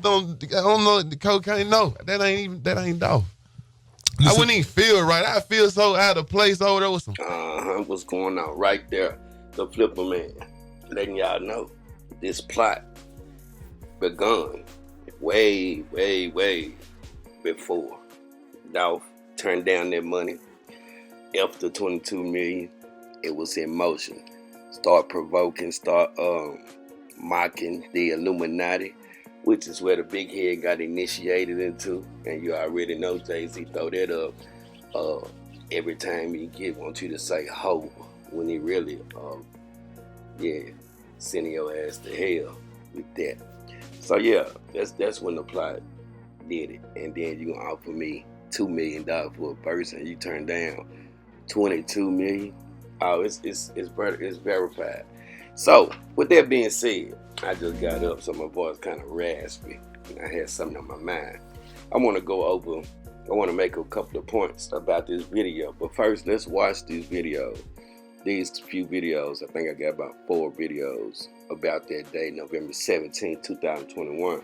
Dolph I don't know the cocaine. No, that ain't Dolph. I wouldn't even feel right. I feel so out of place over there with some. What's going on right there? The Flipper Man, letting y'all know this plot begun way before Dolph turned down that money. After 22 million, it was in motion. Start provoking, mocking the Illuminati, which is where the big head got initiated into. And you already know Jay-Z throw that up every time he want you to say ho, when he really sending your ass to hell with that. So yeah, that's when the plot did it. And then you gonna offer me $2 million for a person you turn down 22 million. Oh, it's verified. So with that being said, I just got up, so my voice kind of raspy, and I had something on my mind. I want to make a couple of points about this video. But first, let's watch these videos. These few videos, I think I got about 4 videos about that day, November 17, 2021.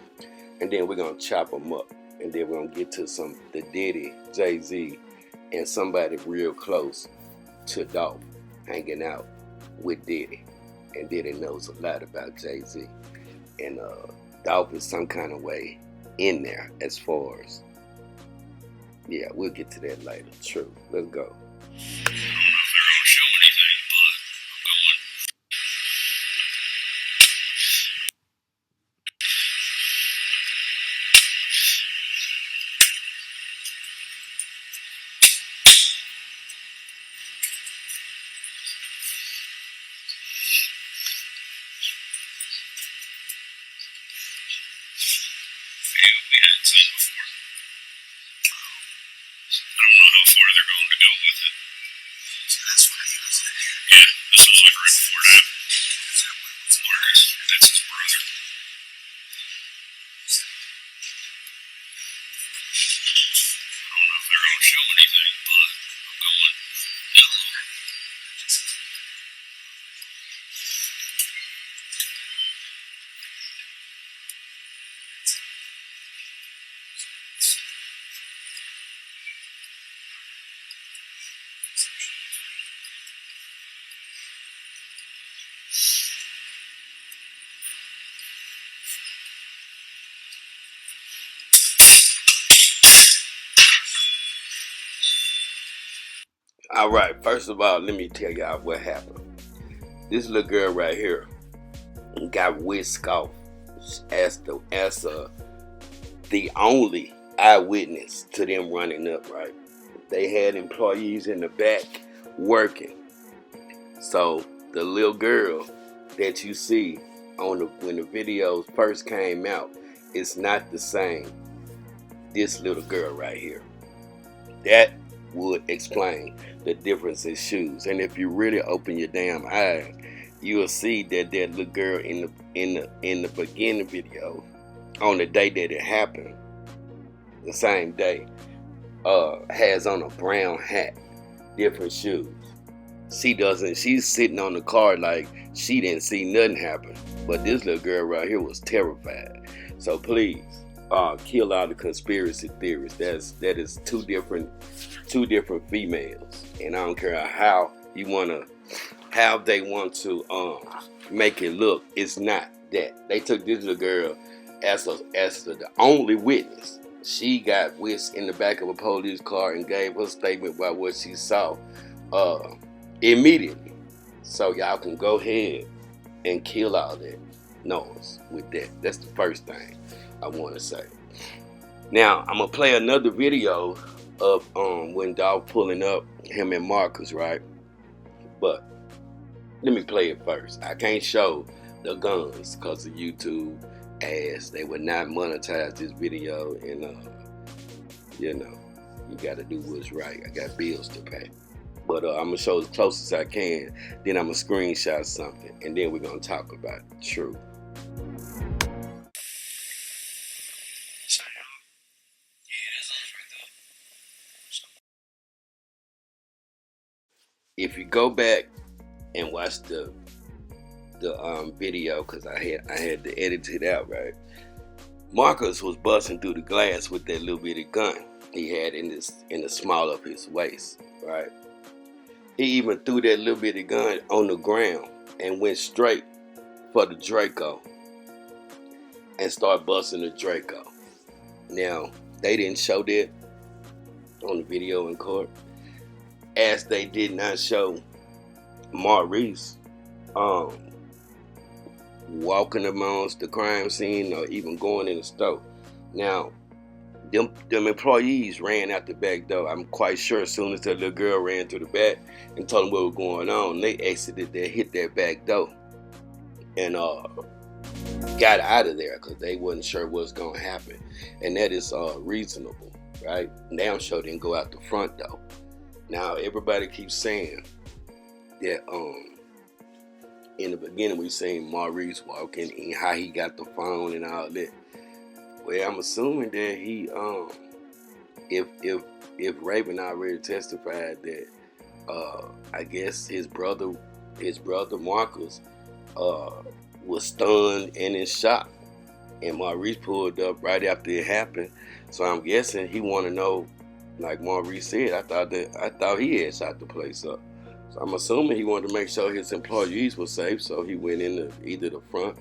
And then we're going to chop them up. And then we're going to get to the Diddy, Jay-Z, and somebody real close to Dolph hanging out with Diddy. And Diddy knows a lot about Jay-Z. And Dolph is some kind of way in there as far as, yeah, we'll get to that later. True. Let's go. All right, first of all, let me tell y'all what happened. This little girl right here got whisked off as the only eyewitness to them running up, right? They had employees in the back working. So the little girl that you see when the videos first came out, it's not the same. This little girl right here. That would explain the difference in shoes. And if you really open your damn eyes, you'll see that little girl in the beginning video, on the day that it happened, the same day, has on a brown hat, different shoes. She's sitting on the car like she didn't see nothing happen. But this little girl right here was terrified. So please, kill all the conspiracy theories. That is two different females, and I don't care how they want to make it look. It's not that. They took this little girl as the only witness. She got whisked in the back of a police car and gave her statement about what she saw immediately. So y'all can go ahead and kill all that noise with that. That's the first thing I want to say. Now I'm gonna play another video of when Dolph pulling up, him and Marcus, right? But let me play it first. I can't show the guns because of YouTube ads. They would not monetize this video, and you gotta do what's right. I got bills to pay. But I'm gonna show as close as I can, then I'm gonna screenshot something, and then we're gonna talk about it. True. If you go back and watch the video, because I had to edit it out, right? Marcus was busting through the glass with that little bitty gun he had in the small of his waist, right? He even threw that little bitty gun on the ground and went straight for the Draco and started busting the Draco. Now, they didn't show that on the video in court, as they did not show Maurice walking amongst the crime scene or even going in the store. Now, them employees ran out the back door. I'm quite sure as soon as that little girl ran to the back and told them what was going on, they exited there, hit that back door, and got out of there because they wasn't sure what's going to happen. And that is reasonable, right? Damn sure didn't go out the front door. Now, everybody keeps saying that in the beginning we seen Maurice walking and how he got the phone and all that. Well, I'm assuming that he if Raven already testified that I guess his brother Marcus was stunned and in shock, and Maurice pulled up right after it happened. So I'm guessing he want to know, like Maurice said, I thought he had shot the place up. So I'm assuming he wanted to make sure his employees were safe, so he went in either the front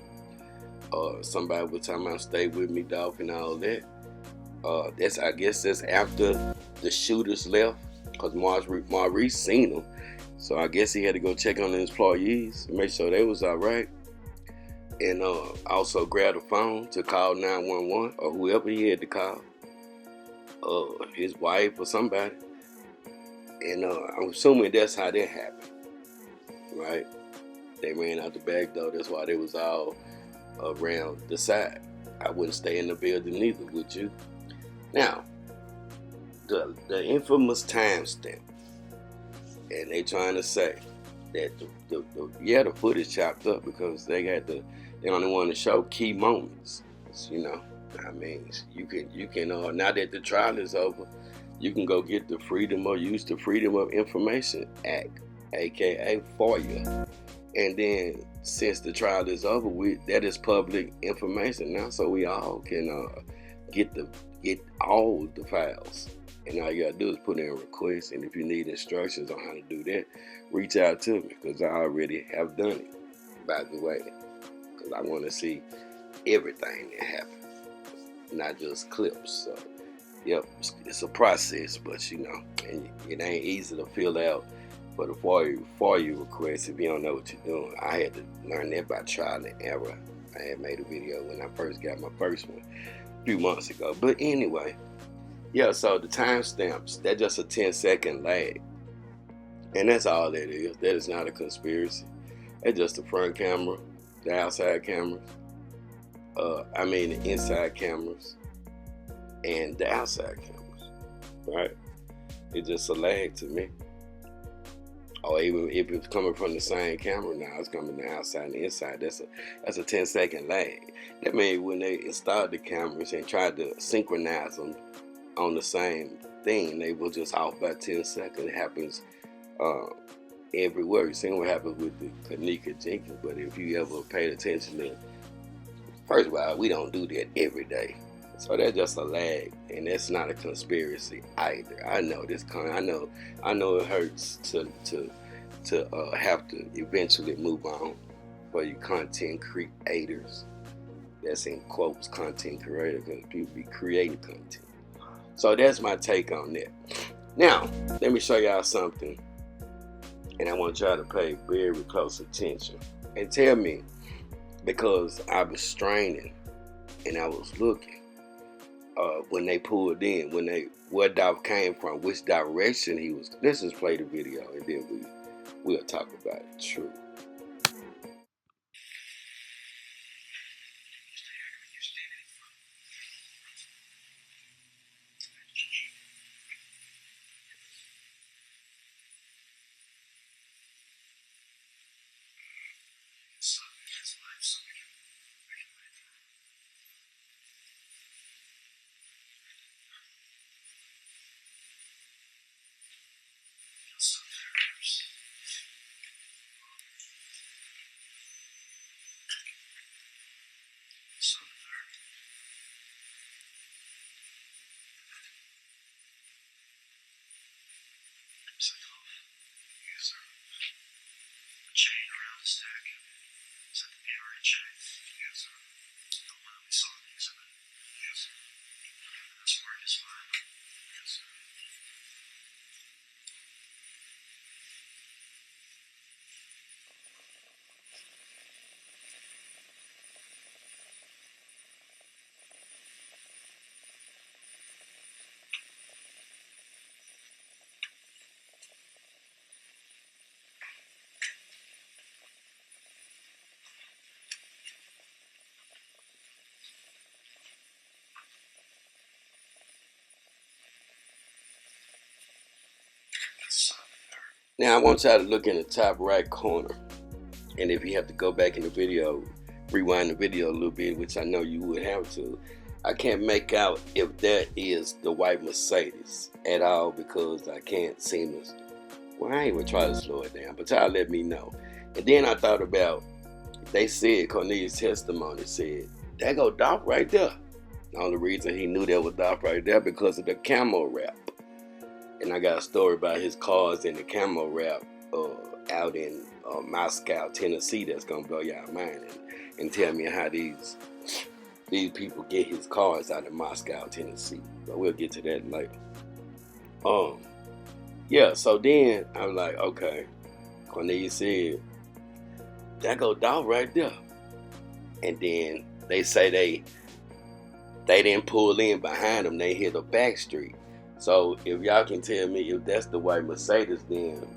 or somebody was talking about stay with me, Dolph, and all that. I guess that's after the shooters left, because Maurice seen them. So I guess he had to go check on the employees and make sure they was all right. And also grab the phone to call 911 or whoever he had to call, his wife or somebody. And I'm assuming that's how that happened, right? They ran out the back door. That's why they was all around the side. I wouldn't stay in the building neither, would you? Now, the infamous timestamp, and they trying to say that the footage chopped up because they only want to show key moments. You know, I mean, you can now that the trial is over, you can go get the use the Freedom of Information Act, aka FOIA, and then since the trial is over with, that is public information now, so we all can get all the files. And all you gotta do is put in a request, and if you need instructions on how to do that, reach out to me, because I already have done it, by the way, because I want to see everything that happened, not just clips. So yep, it's a process, but you know, and it ain't easy to fill out for the FOIA request if you don't know what you're doing. I had to learn that by trial and error. I had made a video when I first got my first one a few months ago. But anyway, yeah, so the timestamps, that's just a 10-second lag. And that's all that is. That is not a conspiracy. That's just the front camera, the outside cameras, the inside cameras, and the outside cameras, right? It's just a lag to me. Or even if it's coming from the same camera now, it's coming the outside and the inside. That's a 10-second lag. That means when they installed the cameras and tried to synchronize them on the same thing, they were just off by 10 seconds. It happens everywhere. You've seen what happened with the Kanika Jenkins, but if you ever paid attention to, first of all, we don't do that every day. So that's just a lag, and that's not a conspiracy either. I know this I know it hurts to have to eventually move on for you content creators. That's in quotes, content creator, because people be creating content. So that's my take on that. Now, let me show y'all something, and I want y'all to pay very close attention and tell me, because I was straining and I was looking. When they pulled in, where Dolph came from, which direction he was. Let's just play the video and then we'll talk about it. True. Now I want y'all to look in the top right corner, and if you have to go back in the video, rewind the video a little bit, which I know you would have to, I can't make out if that is the white Mercedes at all because I can't seem to. Well, I ain't even try to slow it down, but y'all let me know. And then I thought about, they said, Cornelius' testimony said, that go Dolph right there. The only reason he knew that was Dolph right there because of the camo wrap. And I got a story about his cars in the camo wrap out in Moscow, Tennessee that's going to blow y'all mind and tell me how these people get his cars out of Moscow, Tennessee. But we'll get to that later. Yeah, so then I was like, okay. Cornelius said, that go Dolph right there. And then they say they didn't pull in behind him. They hit a back street. So if y'all can tell me if that's the white Mercedes, then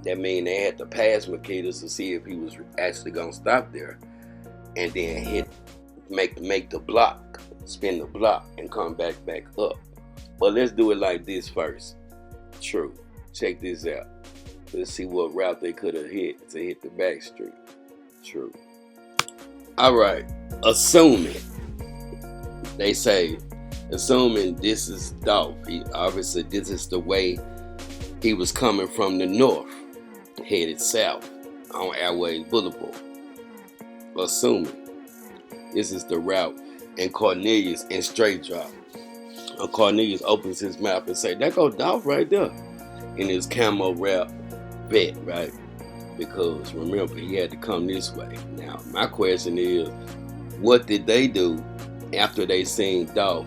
that means they had to pass Makeda to see if he was actually gonna stop there, and then make the block, spin the block, and come back up. But let's do it like this first. True. Check this out. Let's see what route they could have hit to hit the back street. True. All right. Assuming this is Dolph. Obviously, this is the way he was coming from the north, headed south on Airways Boulevard. Assuming this is the route, and Cornelius in straight drop. Cornelius opens his mouth and say, "That go Dolph right there," in his camo wrap vet, right? Because remember, he had to come this way. Now, my question is, what did they do after they seen Dolph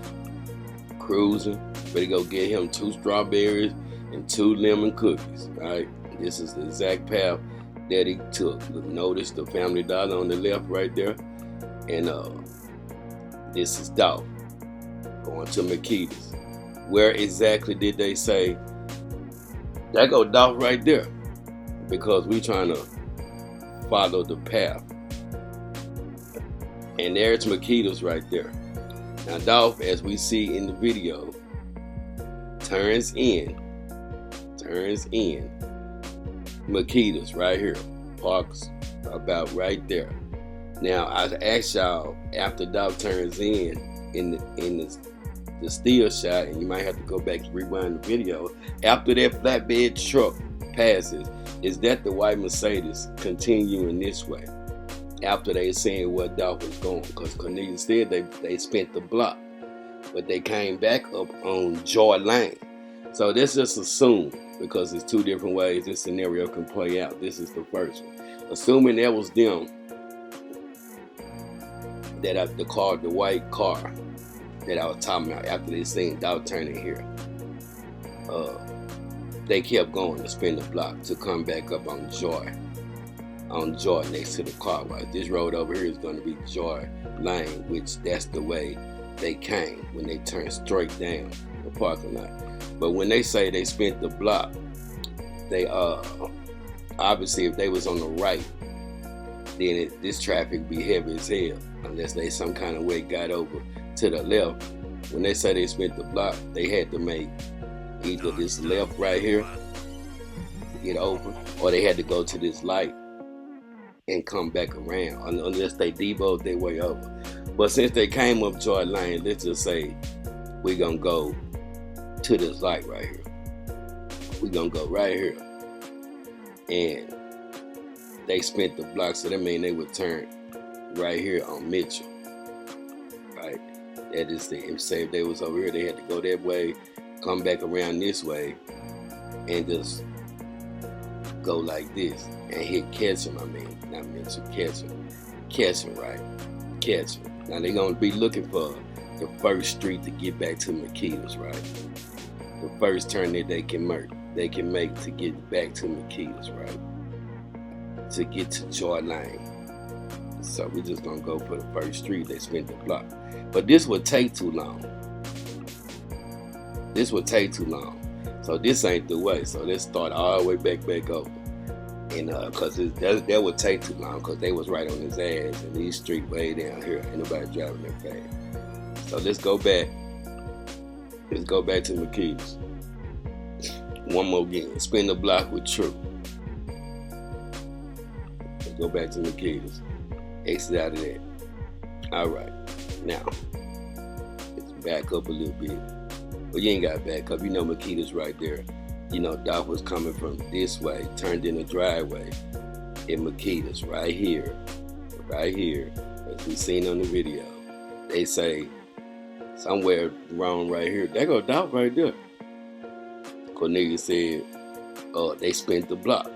cruising? Better go get him 2 strawberries and 2 lemon cookies, right? This is the exact path that he took. Notice the Family Dollar on the left right there. And this is Dolph going to Makeda's. Where exactly did they say, that go Dolph right there? Because we trying to follow the path. And there's Makeda's right there. Now Dolph, as we see in the video, turns in Makeda's right here, parks about right there. Now I asked y'all, after Dolph turns in the still shot, and you might have to go back and rewind the video, after that flatbed truck passes, is that the white Mercedes continuing this way? After they seen where Dolph was going, because Cornelius said they spent the block, but they came back up on Joy Lane. So let's just assume, because there's 2 different ways this scenario can play out. This is the first one. Assuming that was them, that the white car that I was talking about, after they seen Dolph turning here, they kept going to spin the block to come back up on Joy next to the car wash. This road over here is going to be Joy Lane, which that's the way they came when they turned straight down the parking lot. But when they say they spent the block, they obviously if they was on the right, then this traffic be heavy as hell unless they some kind of way got over to the left. When they say they spent the block, they had to make either this left right here, get over, or they had to go to this light and come back around, unless they devoted their way over. But since they came up Joy Lane, let's just say we're gonna go to this light right here. We're gonna go right here. And they spent the block, so that means they would turn right here on Mitchell. Right? That is if they was over here, they had to go that way, come back around this way, and just go like this and hit Ketchum. Not Mitchell, Ketchum, right? Ketchum. Now they're gonna be looking for the first street to get back to Makeda's, right? The first turn that they can make to get back to Makeda's, right? To get to Joy Lane. So we're just gonna go for the first street. They spent the block, but this would take too long. So this ain't the way. So let's start all the way back over. And cause that would take too long, cause they was right on his ass, and these street way down here, ain't nobody driving that fast. So let's go back to Makeda's. One more again. Spin the block with True. Let's go back to Makeda's. Exit out of that. All right. Now, let's back up a little bit. Well, you ain't got to back up. You know Makeda's right there. You know, Dolph was coming from this way, turned in the driveway. And Makeda's right here, as we seen on the video. They say somewhere around right here. There go Dolph right there. Cornelius said they spent the block.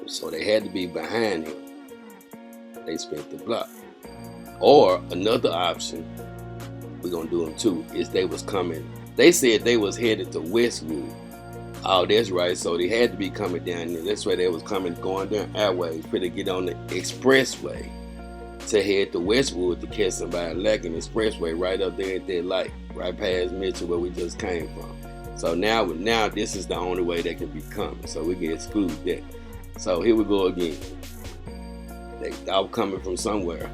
So they had to be behind him. They spent the block. Or another option, we're going to do them too, is they was coming. They said they was headed to Westwood. Oh, that's right. So they had to be coming down there. That's why they was coming, going down Airways, for to get on the expressway to head to Westwood to catch somebody lacking the expressway right up there at that light, right past Mitchell where we just came from. So now this is the only way they can be coming. So we can exclude that. So here we go again. They all coming from somewhere.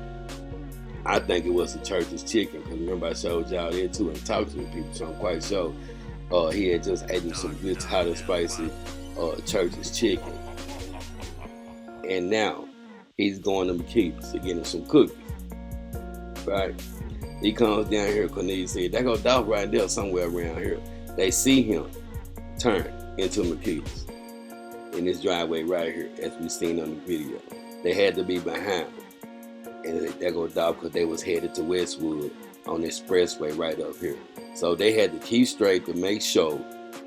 I think it was the Church's Chicken, because remember I showed y'all there too and talked to the people, so I'm quite sure he had just ate some good hot and spicy Church's Chicken. And now he's going to Makeda's to get him some cookies. Right? He comes down here, Cornelius said, there go Dolph right there somewhere around here. They see him turn into Makeda's in this driveway right here, as we seen on the video. They had to be behind him. And there go Dolph, because they was headed to Westwood on the expressway right up here. So they had to keep straight to make sure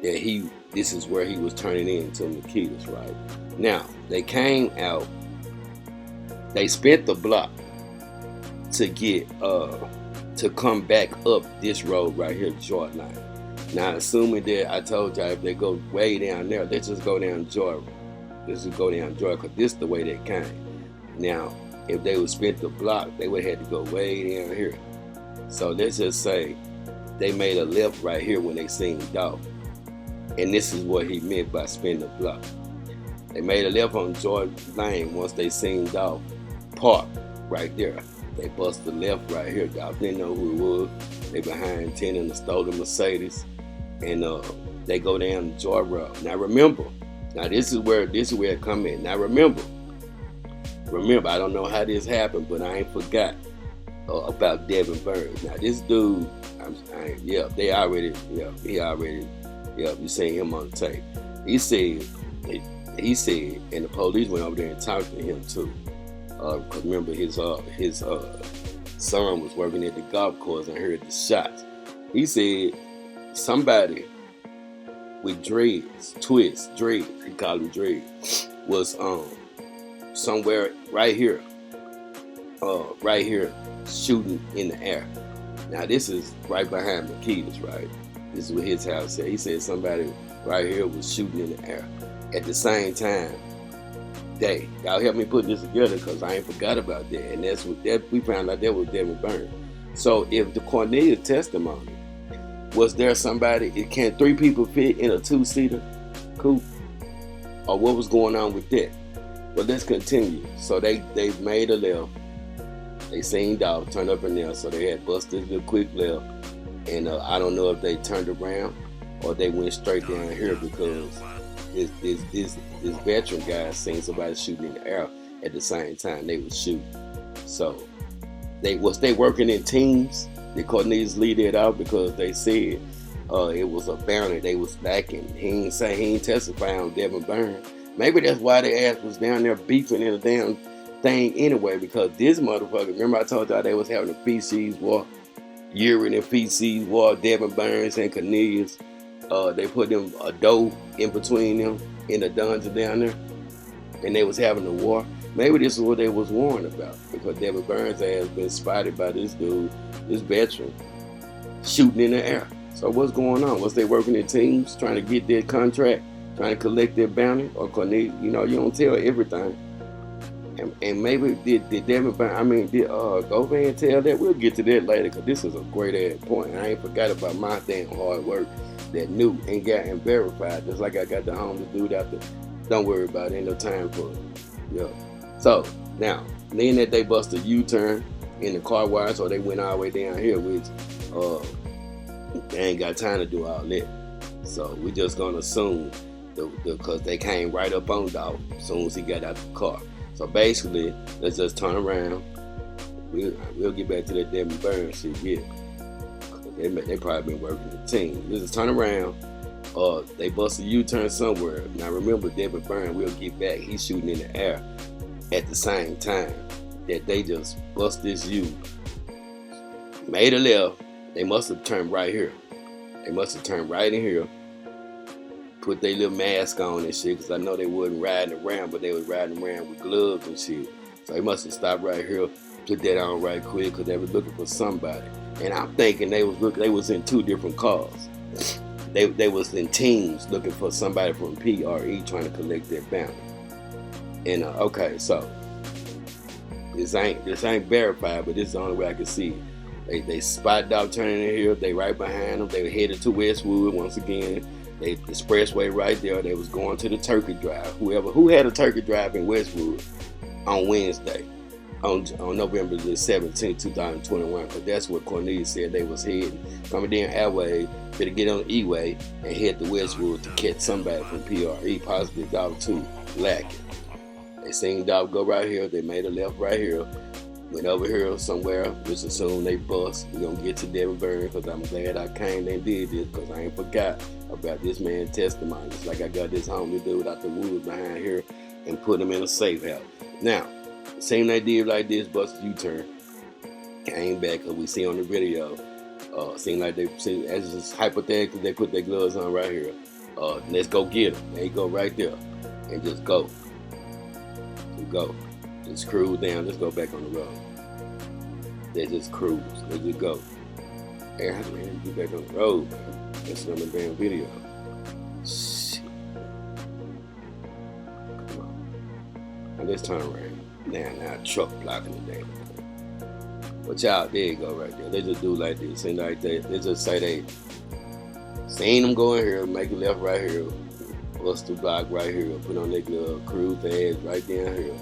that this is where he was turning into Makeda's, right? Now, they came out, they spent the block to get, to come back up this road right here, Jordan line. Now, assuming that I told y'all if they go way down there, let's just go down Jordan. Let's just go down Jordan, because this is the way they came. Now, if they would spent the block, they would have had to go way down here. So let's just say they made a left right here when they seen Dolph. And this is what he meant by spin the block. They made a left on Jordan Lane once they seen Dolph park right there. They bust the left right here. Dolph didn't know who it was. They behind 10 in the stolen Mercedes. And they go down Jordan Road. Now remember, this is where it come in. Now remember, I don't know how this happened, but I ain't forgot about Devin Burns. Now this dude, you seen him on the tape. He said, and the police went over there and talked to him too. Because remember his son was working at the golf course and heard the shots. He said somebody with dreads, he called them dreads, was somewhere right here shooting in the air. Now this is right behind Makeda's, right? This is what his house said. He said somebody right here was shooting in the air. At the same time, y'all help me put this together, because I ain't forgot about that. And that's what we found out that was Devin Burns. So if the Cornelius testimony, was there somebody, can 3 people fit in a 2-seater coupe? Or what was going on with that? But let's continue. So they made a left. They seen Dolph turn up in there, so they had busted a quick left. And I don't know if they turned around or they went straight down here, because this veteran guy seen somebody shooting in the air at the same time they was shooting. So they working in teams. Did Cornelius lead it out, because they said it was a bounty they was lacking. He ain't testify on Devin Burns. Maybe that's why their ass was down there beefing in a damn thing anyway, because this motherfucker, remember I told y'all they was having a feces war, urine and feces war, Devin Burns and Cornelius. They put them a door in between them in the dungeon down there, and they was having a war. Maybe this is what they was warned about, because Devin Burns has been spotted by this dude, this veteran, shooting in the air. So what's going on? Was they working in teams trying to get their contract, trying to collect their bounty? Or Cornelius, you don't tell everything. And maybe did Devin Burns, did Govan tell that? We'll get to that later, because this is a great ass point. I ain't forgot about my damn hard work that knew and got and verified, just like I got the homeless dude out there. Don't worry about it, ain't no time for it. Yeah. So now, then that they bust a U-turn in the car wash, so they went all the way down here, which they ain't got time to do all that. So we just gonna assume Because they came right up on Dolph as soon as he got out the car. So basically, let's just turn around. We'll get back to that Devin Burns shit, yeah. They probably been working the team. Let's just turn around. They bust a U-turn somewhere. Now remember, Devin Burns, we'll get back. He's shooting in the air at the same time that they just bust this U. Made a left. They must have turned right here. They must have turned right in here. Put their little mask on and shit, because I know they wasn't riding around, but they was riding around with gloves and shit. So they must have stopped right here, put that on right quick, because they were looking for somebody. And I'm thinking they was in two different cars. They was in teams looking for somebody from PRE trying to collect their bounty. And okay, so this ain't verified, but this is the only way I can see it. They spot Dolph turning in here. They right behind them. They were headed to Westwood once again. They expressway right there. They was going to the Turkey Drive. Who had a Turkey Drive in Westwood on Wednesday, on November the 17th, 2021, because that's what Cornelius said they was heading. Coming down Airway, to get on the E-Way and head to Westwood to catch somebody from PRE, possibly Dolph too, lacking. They seen Dolph go right here. They made a left right here. Went over here somewhere. Just assume they bust. We're going to get to Devin Burns, because I'm glad I came and did this, because I ain't forgot about this man's testimony. It's like I got this homie dude out the woods behind here and put him in a safe house. Now, same they did like this, busted U-turn. Came back, because we see on the video, seemed like as just hypothetically, they put their gloves on right here. Let's go get him. They go right there and just go. Go. Just cruise down. Let's go back on the road. They just cruise. They just go. Hey, man, get back on the road, man. That's another damn video. Shit. Come on. Now let's turn around. Now truck blocking the damn thing. But y'all, there you go right there. They just do like this. Seem like they just say they seen them going here, make a left right here, bust the block right here, put on their glove, cruise the edge right down here.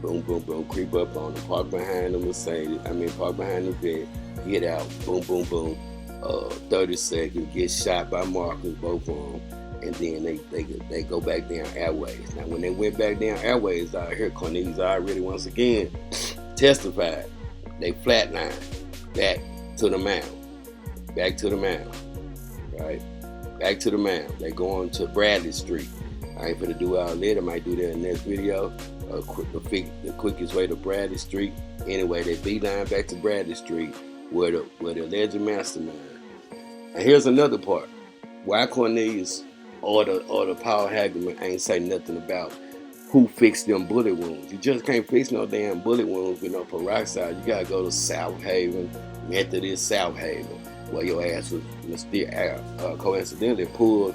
Boom, boom, boom, creep up on them, park behind them park behind the bed, get out, boom, boom, boom, 30 seconds, get shot by Marcus, both of them, and then they go back down Airways. Now, when they went back down Airways out here, Cornelius already once again testified. They flatlined back to the mound, right? Back to the mound. They going to Bradley Street. I ain't finna do all that. I might do that in the next video. The quickest way to Bradley Street. Anyway, they beeline back to Bradley Street, where the alleged mastermind. And here's another part: why Cornelius or the Paul Hagerman ain't say nothing about who fixed them bullet wounds. You just can't fix no damn bullet wounds with no peroxide. You gotta go to South Haven, Methodist South Haven, where your ass was coincidentally pulled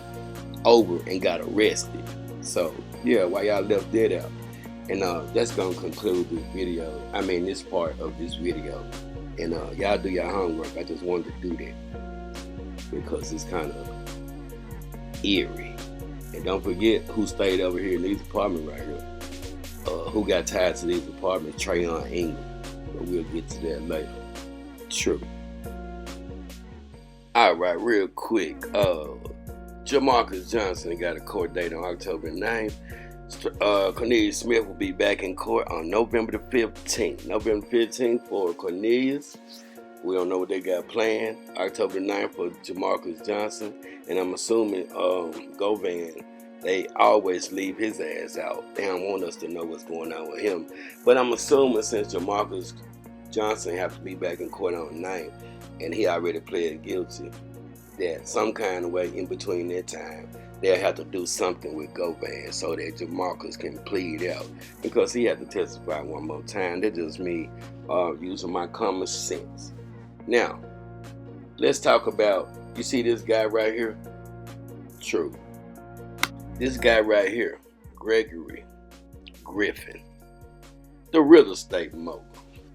over and got arrested. So yeah, why y'all left that out? And that's gonna conclude this video. This part of this video. And y'all do your homework. I just wanted to do that because it's kind of eerie. And don't forget who stayed over here in these apartments right here. Who got tied to these apartments? Trayon England. But we'll get to that later. True. Alright, real quick. Jamarcus Johnson got a court date on October 9th. Cornelius Smith will be back in court on November the 15th. November 15th for Cornelius. We don't know what they got planned. October 9th for Jamarcus Johnson. And I'm assuming Govan, they always leave his ass out. They don't want us to know what's going on with him. But I'm assuming since Jamarcus Johnson have to be back in court on 9th, and he already pled guilty, that some kind of way in between that time, they'll have to do something with Govan so that Jamarcus can plead out, because he had to testify one more time. That's just me using my common sense. Now, let's talk about, you see this guy right here? True. This guy right here, Gregory Griffin, the real estate mogul,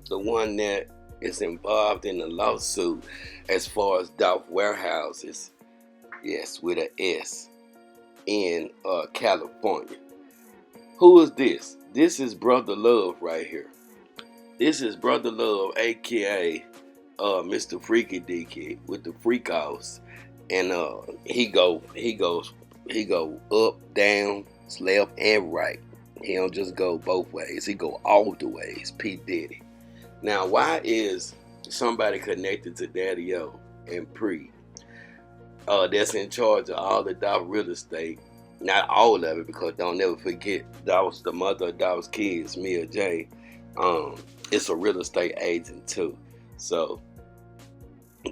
the one that is involved in the lawsuit as far as Dolph warehouses, yes, with an S, in California. Who is this? This is Brother Love right here. This is Brother Love, aka Mr. Freaky Deaky with the freak offs, and he goes He go up, down, left, and right. He don't just go both ways. He go all the ways. P. Diddy. Now, why is somebody connected to Daddy-O and Pre that's in charge of all the Dolph real estate? Not all of it, because don't never forget, Dolph's the mother of Dolph's kids, Mia J. It's a real estate agent too. So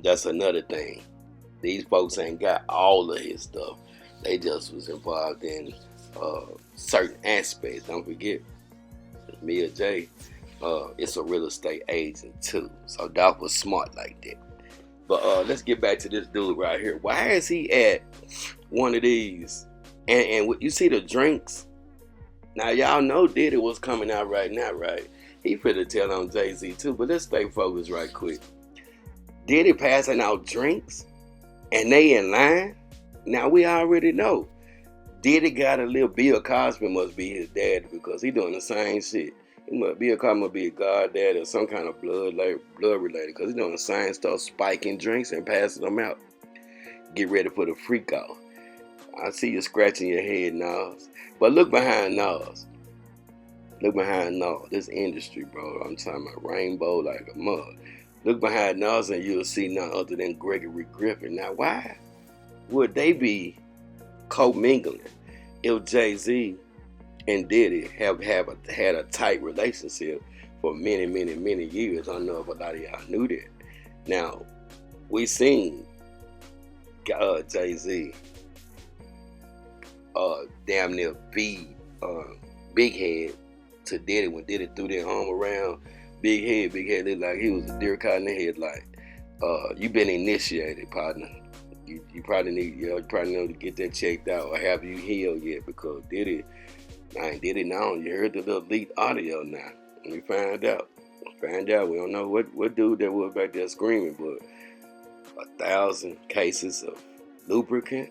that's another thing. These folks ain't got all of his stuff. They just was involved in certain aspects. Don't forget, Mia J. It's a real estate agent too. So Dolph was smart like that. But let's get back to this dude right here. Why is he at one of these? And you see the drinks? Now y'all know Diddy was coming out right now, right? He finna tell on Jay-Z too, but let's stay focused right quick. Diddy passing out drinks and they in line? Now we already know. Diddy got a little Bill Cosby must be his dad, because he doing the same shit. Bill Cosby must be a goddad or some kind of blood related, because he doing the same stuff, spiking drinks and passing them out. Get ready for the freak off. I see you scratching your head, Nas. But look behind Nas. Look behind Nas. This industry, bro. I'm talking about rainbow like a mug. Look behind Nas and you'll see none other than Gregory Griffin. Now, why would they be co-mingling if Jay-Z and Diddy have had a tight relationship for many, many, many years? I don't know if a lot of y'all knew that. Now, we seen Jay-Z damn near feed Big Head to Diddy when Diddy threw their arm around Big Head. Big Head looked like he was a deer caught in the headlight. You been initiated, partner. You probably need to get that checked out, or have you healed yet? Because Diddy now. You heard the little leaked audio now. And we find out. We don't know what dude that was back there screaming, but 1,000 cases of lubricant.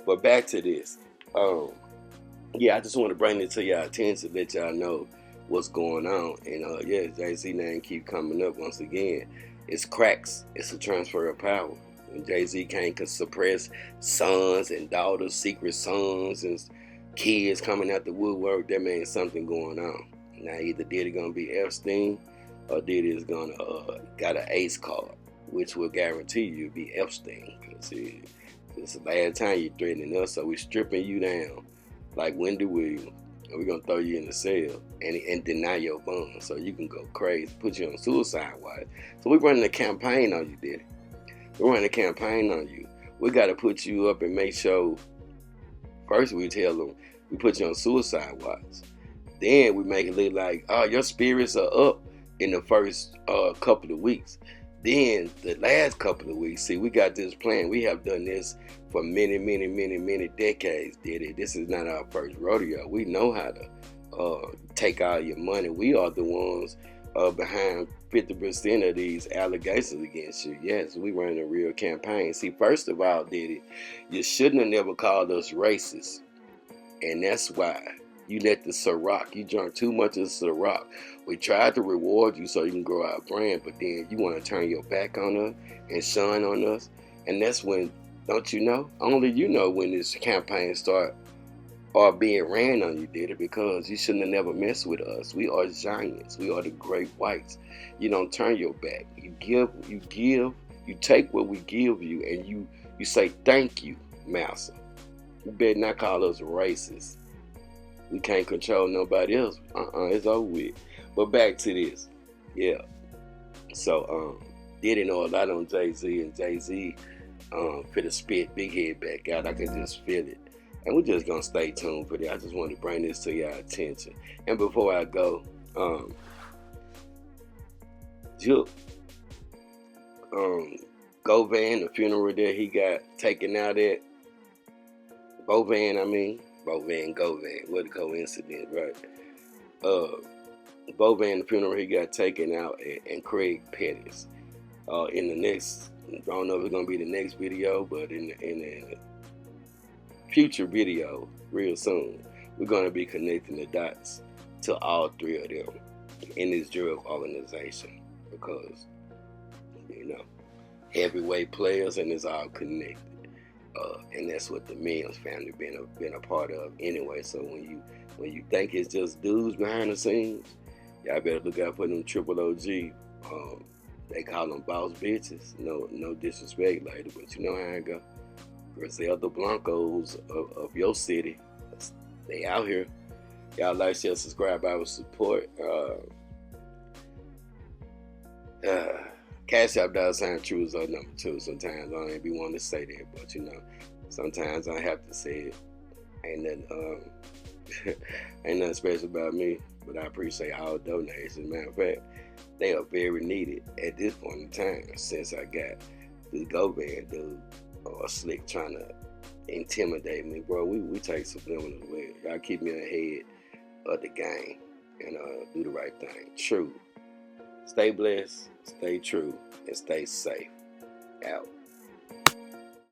But back to this. I just want to bring it to y'all attention, let y'all know what's going on. And Jay-Z name keep coming up once again. It's cracks. It's a transfer of power. When Jay-Z can't suppress sons and daughters, secret sons and kids coming out the woodwork, that means something going on. Now either Diddy gonna be Epstein, or Diddy is gonna got an ace card, which will guarantee you be Epstein. Cause it's the last time you threatening us, so we stripping you down like Wendy Williams, and we're gonna throw you in the cell and deny your bond so you can go crazy, put you on suicide watch. So we're running a campaign on you, Diddy. We're running a campaign on you. We gotta put you up and make sure. First we tell them we put you on suicide watch. Then we make it look like, oh, your spirits are up in the first couple of weeks. Then the last couple of weeks, see, we got this plan. We have done this for many, many, many, many decades, Diddy. This is not our first rodeo. We know how to take all your money. We are the ones behind 50% of these allegations against you. Yes, we run a real campaign. See, first of all, Diddy, you shouldn't have never called us racist. And that's why you let the Ciroc, you drank too much of the Ciroc. We tried to reward you so you can grow our brand, but then you want to turn your back on us and shun on us. And that's when, don't you know? Only you know when this campaign start or being ran on you, Diddy, because you shouldn't have never messed with us. We are giants. We are the great whites. You don't turn your back. You take what we give you, and you say thank you, master. You better not call us racist. We can't control nobody else. It's over with. But back to this. Yeah. So, Diddy know a lot on Jay-Z, and Jay-Z finna spit Big Head back out. I can just feel it. And we're just gonna stay tuned for that. I just wanted to bring this to y'all attention. And before I go, Govan, the funeral that he got taken out at, Govan, what a coincidence, right? Govan, the funeral he got taken out at, and Craig Pettis. In the next, I don't know if it's gonna be the next video, but in the future video, real soon, we're gonna be connecting the dots to all three of them in this drug organization, because heavyweight players, and it's all connected. and that's what the Mills family been a part of anyway. So when you think it's just dudes behind the scenes, y'all better look out for them triple OG. They call them boss bitches. No disrespect, lady, but you know how it go. Griselda Blancos of your city, they out here. Y'all like, share, subscribe, I will support. Cash App $sign TRURESULTS number 2. Sometimes I don't even be wanting to say that, but you know, sometimes I have to say it. Ain't nothing special about me, but I appreciate all donations. Matter of fact, they are very needed at this point in time, since I got this go-band dude or slick trying to intimidate me, bro. We take subliminal away. Y'all keep me ahead of the game and do the right thing. True. Stay blessed, stay true, and stay safe. Out.